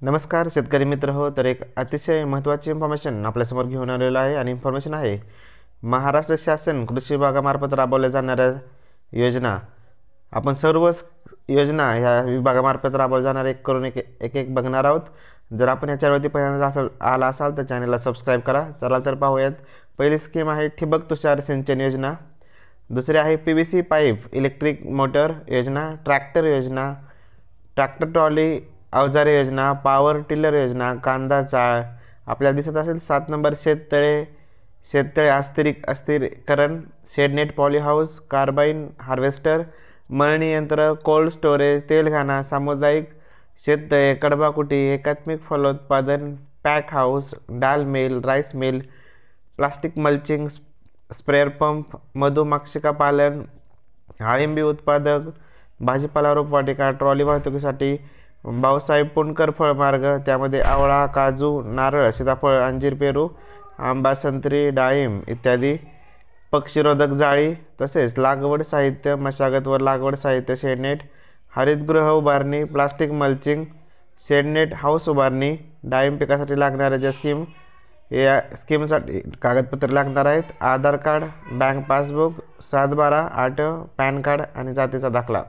नमस्कार शेतकरी मित्र हो. तर एक अतिशय महत्त्वाची इन्फॉर्मेशन आपल्यासमोर घेऊन आलेलं आहे आणि इन्फॉर्मेशन आहे महाराष्ट्र शासन कृषी विभागामार्फत राबवल्या जाणाऱ्या योजना. आपण सर्व योजना ह्या विभागामार्फत राबवल्या जाणाऱ्या एक करून एक बघणार आहोत. जर आपण या चॅनलवरती पहिल्यांदा आला असाल तर चॅनलला सबस्क्राईब करा. चला तर पाहूयात. पहिली स्कीम आहे ठिबक तुषार सिंचन योजना. दुसरी आहे PVC पाईप इलेक्ट्रिक मोटर योजना, ट्रॅक्टर योजना, ट्रॅक्टर ट्रॉली अवजारे योजना, पॉवर टिलर योजना, कांदा चाळ. आपल्याला दिसत असेल 7 नंबर शेततळे अस्थिरीकरण, शेडनेट पॉलीहाऊस, कार्बाईन हार्वेस्टर, मळणी यंत्र, कोल्ड स्टोरेज, तेलघाणा, सामुदायिक शेततळे, कडबाकुटी, एकात्मिक फलोत्पादन, पॅक हाऊस, डाल mill, rice mill, plastic mulching, sprayer pump, मधुमक्षिका पालन, अळिंबी उत्पादक, भाजीपाला रोपवाटिका, ट्रॉली वाहतुकीसाठी भाऊसाहेब पुणकर फळमार्ग, त्यामध्ये आवळा, काजू, नारळ, सीताफळ, अंजीर, पेरू, आंबा, संत्री, डाळिंब इत्यादी, पक्षीरोधक जाळी, तसेच लागवड साहित्य, मशागत व लागवड साहित्य, शेडनेट, हरितगृह उभारणी, प्लास्टिक मल्चिंग, शेडनेट हाऊस उभारणी, डाळिंब पिकासाठी लागणाऱ्या ज्या या स्कीमसाठी कागदपत्रे लागणार आहेत: Aadhaar card, bank passbook, 7/12, 8, PAN card आणि जातीचा दाखला.